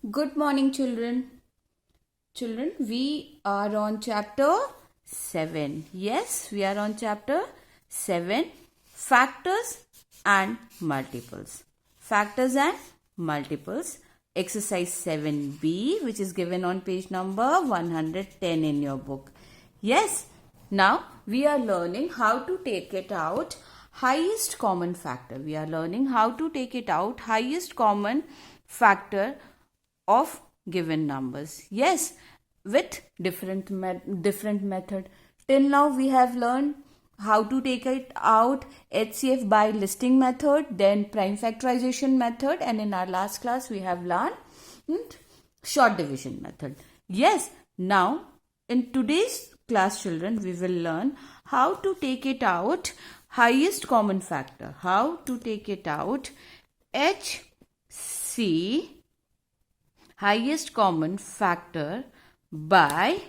Good morning, children. Children, we are on chapter 7. Yes, we are on chapter 7. Factors and multiples. Factors and multiples. Exercise 7b, which is given on page number 110 in your book. Yes, now we are learning how to take it out. Highest common factor. We are learning how to take it out. Highest common factor of given numbers. Yes, with different method. Till now we have learned how to take it out HCF by listing method, then prime factorization method, and in our last class we have learned short division method. Yes, now in today's class, children, we will learn how to take it out highest common factor. How to take it out HC, highest common factor, by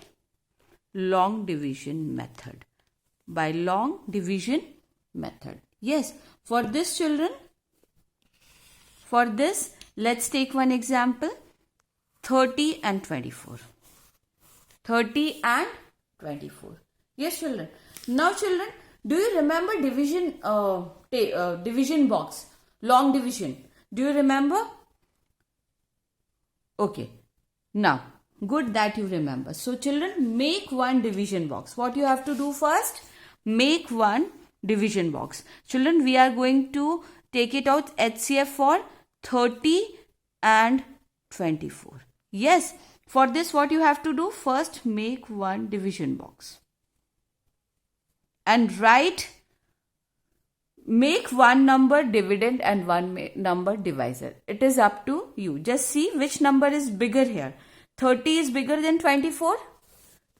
long division method. By long division method. Yes, for this, children, for this, let's take one example. 30 and 24. 30 and 24. Yes, children. Now, children, do you remember division division box? Long division. Do you remember? Okay. Now, good that you remember. So, children, make one division box. What you have to do first? Make one division box. Children, we are going to take it out HCF for 30 and 24. Yes, for this what you have to do? First, make one division box. And make one number dividend and one number divisor. It is up to you. Just see which number is bigger here. 30 is bigger than 24.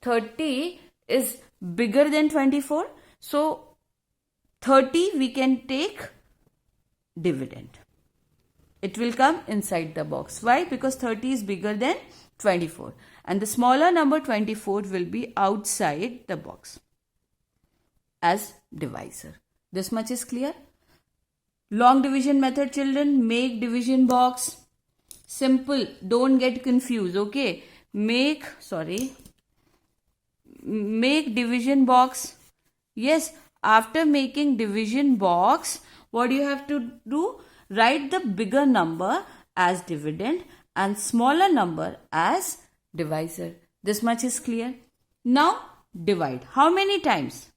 30 is bigger than 24. So 30 we can take dividend. It will come inside the box. Why? Because 30 is bigger than 24. And the smaller number 24 will be outside the box as divisor. This much is clear? Long division method, children. Make division box. Simple. Don't get confused. Okay. Make division box. Yes. After making division box, what do you have to do? Write the bigger number as dividend and smaller number as divisor. This much is clear. Now divide. How many times?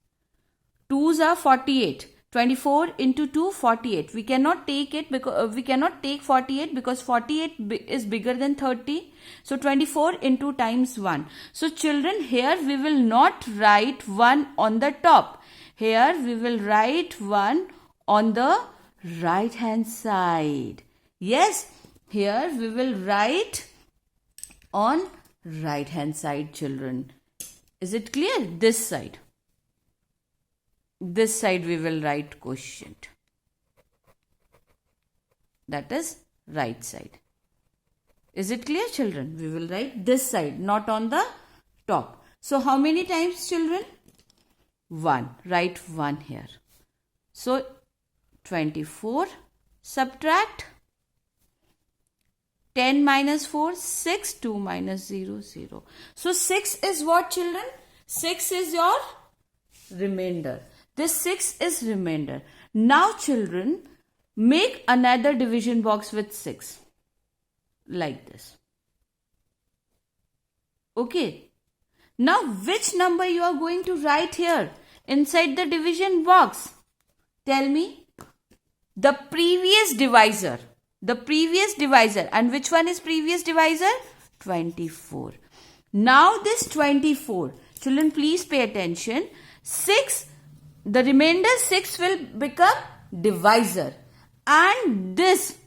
2s are 48. 24 into 2, 48. We cannot take it because we cannot take 48 because 48 is bigger than 30. So 24 into times 1. So children, here we will not write 1 on the top. Here we will write 1 on the right hand side. Yes, here we will write on right hand side, children. Is it clear? This side. This side we will write quotient. That is right side. Is it clear, children? We will write this side, not on the top. So how many times, children? 1. Write 1 here. So 24, subtract 10 minus 4, 6, 2 minus 0, 0. So 6 is what, children? 6 is your remainder. This 6 is remainder. Now, children, make another division box with 6. Like this. Okay. Now, which number you are going to write here inside the division box? Tell me. The previous divisor. The previous divisor. And which one is previous divisor? 24. Now, this 24. Children, please pay attention. 6. The remainder 6 will become divisor. And this,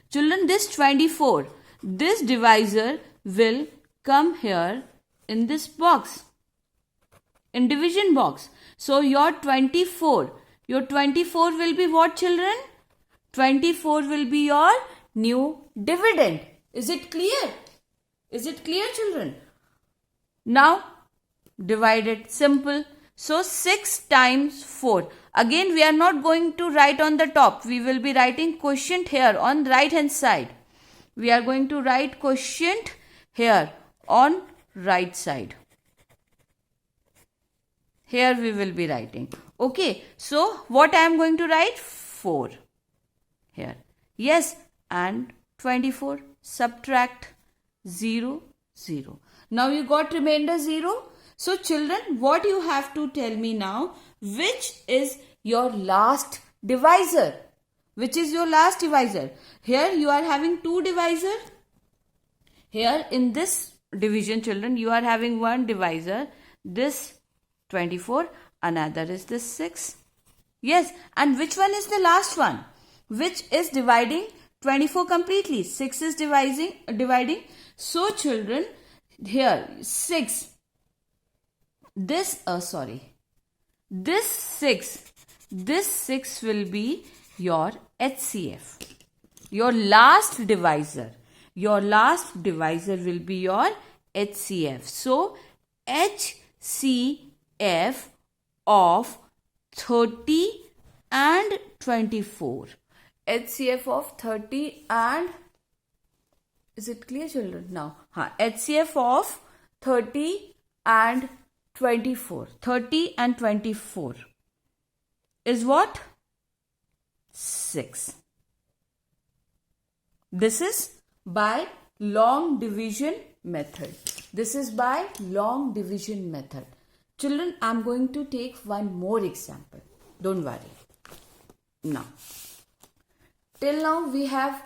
children, this 24, this divisor will come here in this box, in division box. So your 24 will be what, children? 24 will be your new dividend. Is it clear? Is it clear, children? Now, divide it. Simple. So 6 times 4. Again, we are not going to write on the top. We will be writing quotient here on right hand side. we are going to write quotient here on right side. Here we will be writing. Okay, so what I am going to write? 4 here. Yes, and 24. Subtract 0, 0. Now you got remainder 0. So children, what you have to tell me now, which is your last divisor? Which is your last divisor? Here you are having 2 divisor. Here in this division, children, you are having 1 divisor. This 24, another is this 6. Yes, and which one is the last one? Which is dividing 24 completely? 6 is dividing. So children, here 6. This 6 will be your HCF. Your last divisor. Your last divisor will be your HCF. So HCF of 30 and 24. HCF of 30 and, is it clear children? Now, HCF of 30 and 24. 30 and 24 is what? 6. This is by long division method. This is by long division method. Children, I am going to take one more example. Don't worry. Now, till now we have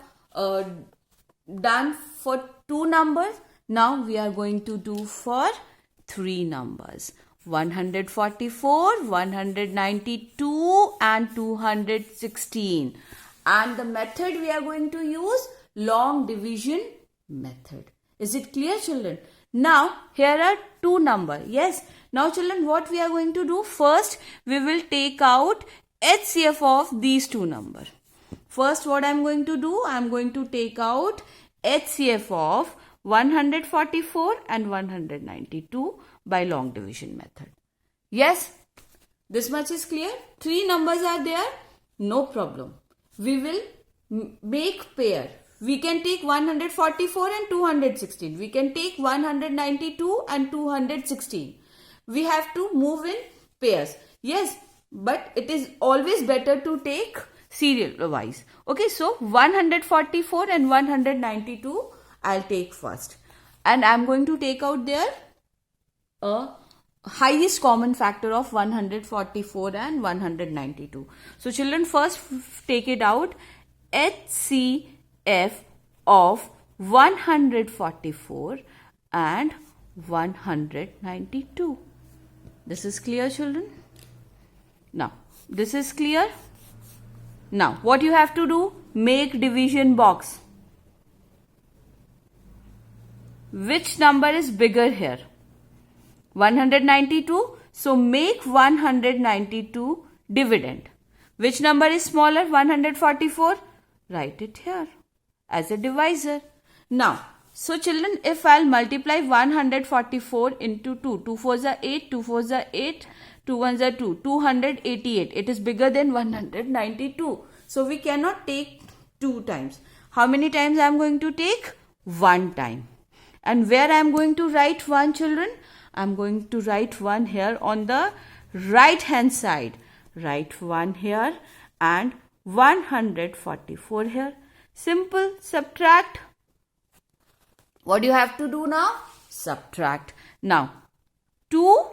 done for 2 numbers. Now we are going to do for 3 numbers. 144, 192 and 216. And the method we are going to use, long division method. Is it clear children? Now here are 2 numbers. Yes. Now children, what we are going to do? First we will take out HCF of these 2 numbers. First what I am going to do? I am going to take out HCF of 144 and 192 by long division method. Yes, this much is clear. 3 numbers are there. No problem. We will make pair. We can take 144 and 216. We can take 192 and 216. We have to move in pairs. Yes, but it is always better to take serial wise. Okay, so 144 and 192 I'll take first. And I'm going to take out there a highest common factor of 144 and 192. So children, first take it out. HCF of 144 and 192. This is clear children? Now, this is clear? Now, what you have to do? Make division box. Which number is bigger here? 192. So, make 192 dividend. Which number is smaller? 144. Write it here as a divisor. Now, so children, if I'll multiply 144 into 2, 2 4s are 8, 2 4s are 8, 2 1s are 2, 288. It is bigger than 192. So, we cannot take 2 times. How many times I am going to take? 1 time. And where I am going to write 1 children? I am going to write 1 here on the right hand side. Write 1 here and 144 here. Simple. Subtract. What do you have to do now? Subtract. Now, 2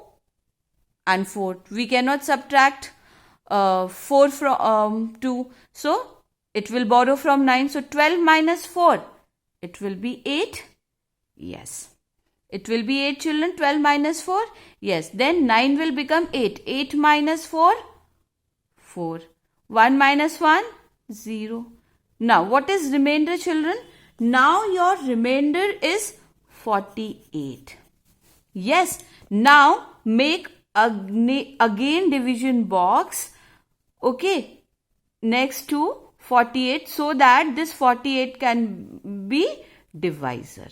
and 4. We cannot subtract 4 from 2. So, it will borrow from 9. So, 12 minus 4. It will be 8. Yes. It will be 8 children. 12 minus 4. Yes. Then 9 will become 8. 8 minus 4. 4. 1 minus 1. 0. Now, what is remainder children? Now, your remainder is 48. Yes. Now, make again division box. Okay. Next to 48 so that this 48 can be divisor.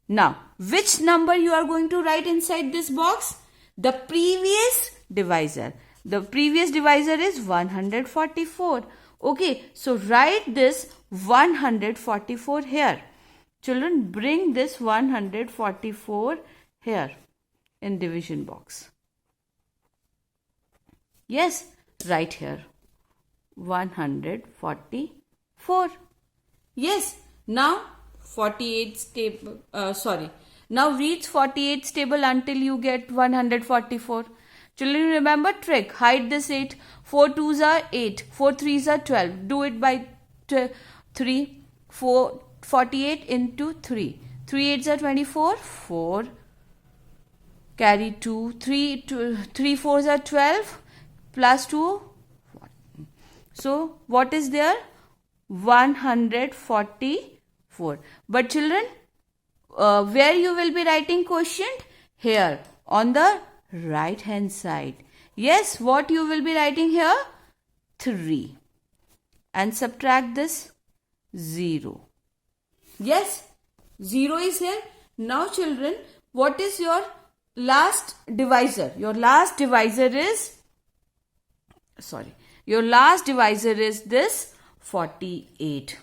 Now, which number you are going to write inside this box? The previous divisor. The previous divisor is 144. Okay, so write this 144 here. Children, bring this 144 here in division box. Yes, right here. 144. Yes, now 48 table, now reach 48 table until you get 144. Children, remember trick. Hide this 8. 4 2s are 8. 4 3s are 12. Do it by 3. 48 into 3. 3 8s are 24. 4. Carry 2. 3 4s are 12. Plus 2. So, what is there? 144. But children, where you will be writing quotient? Here, on the right hand side. Yes, what you will be writing here? 3. And subtract this 0. Yes, 0 is here. Now children, what is your last divisor? Your last divisor is this 48.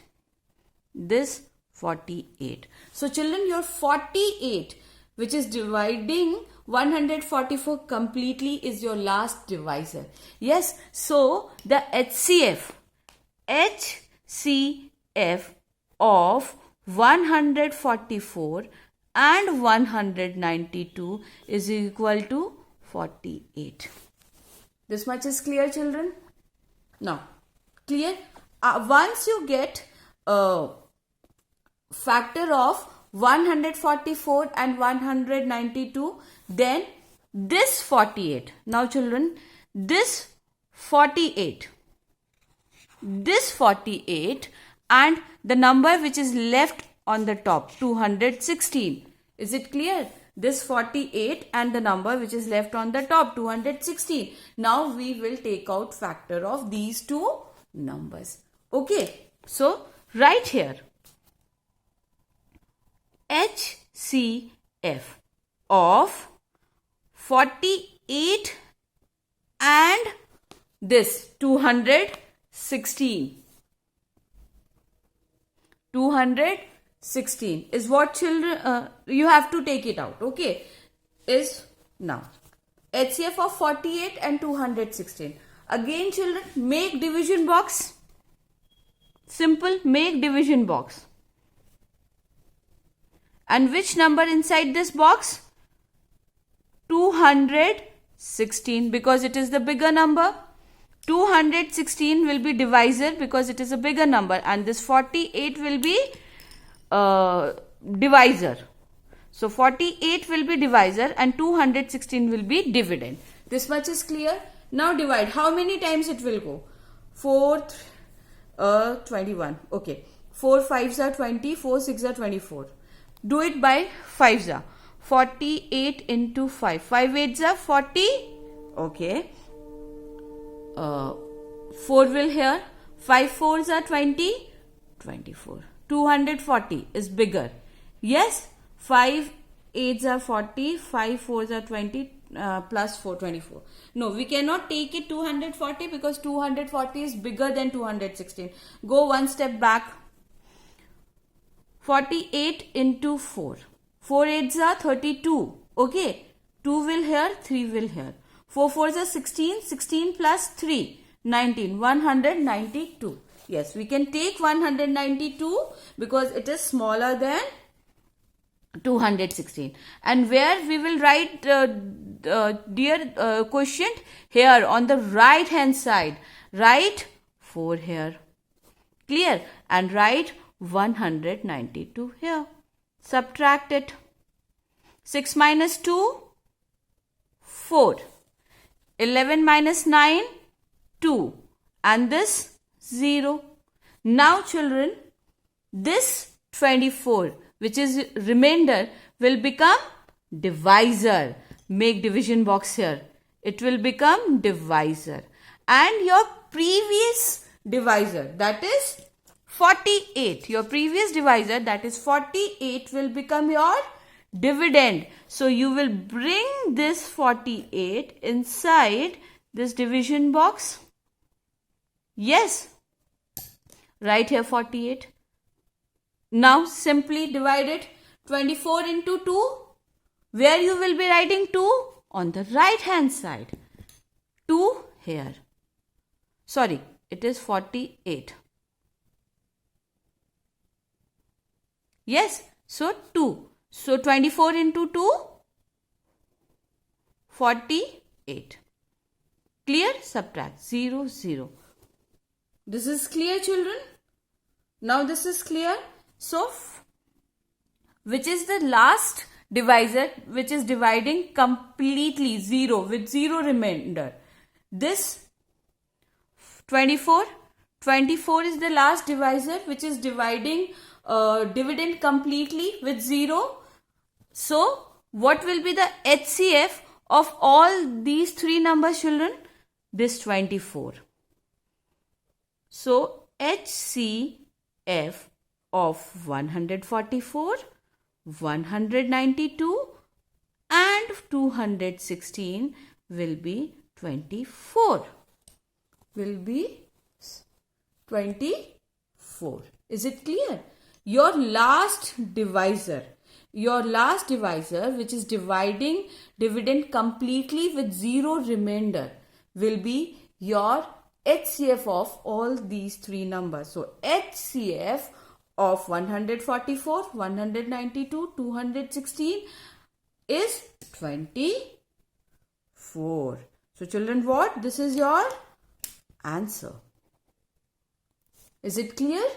This 48. So children, your 48, which is dividing 144 completely, is your last divisor. Yes, so the HCF of 144 and 192 is equal to 48. This much is clear, children? Now, clear? Once you get factor of 144 and 192, then this 48. Now children, this 48 and the number which is left on the top, 216. Is it clear? This 48 and the number which is left on the top, 216. Now we will take out factor of these two numbers. Okay, so right here, HCF of 48 and this 216. 216 is what, children, you have to take it out. Okay, is now HCF of 48 and 216. Again children, make division box. Simple, make division box. And which number inside this box? 216, because it is the bigger number. 216 will be divisor because it is a bigger number, and this 48 will be divisor. So 48 will be divisor and 216 will be dividend. This much is clear. Now divide. How many times it will go? 4 21. Okay. 4 5s are 20. 4 6 are 24. Do it by 5s are. 48 into 5. 5 8s are 40. Okay. 4 will here. 5 4s are 20. 24. 240 is bigger. Yes. 5 8s are 40. 5 4s are 20. Plus 4 24. No, we cannot take it 240 because 240 is bigger than 216. Go one step back. 48 into 4. 4 8s are 32. Okay. 2 will here. 3 will here. 4 4s are 16. 16 plus 3. 19. 192. Yes, we can take 192 because it is smaller than 216. And where we will write dear quotient? Here on the right hand side. Write 4 here. Clear? And write 192 here. Subtract it. 6 minus 2, 4. 11 minus 9, 2. And this 0. Now children, this 24, which is remainder, will become divisor. Make division box here. It will become divisor. And your previous divisor, that is 48. Your previous divisor, that is 48, will become your dividend. So you will bring this 48 inside this division box. Yes. Write here 48. Now simply divide it 24 into 2. Where you will be writing 2? On the right hand side. 2 here. Sorry, it is 48. Yes, so 2. So 24 into 2, 48. Clear? Subtract 0, 0. This is clear, children? Now this is clear. So, which is the last divisor which is dividing completely 0 with 0 remainder? This 24. 24 is the last divisor which is dividing dividend completely with 0. So, what will be the HCF of all these three numbers, children? This 24. So, HCF of 144, 192 and 216 will be 24. Will be 24. Is it clear? Your last divisor which is dividing dividend completely with 0 remainder will be your HCF of all these three numbers. So HCF of 144, 192, 216 is 24. So children, what? This is your answer. Is it clear?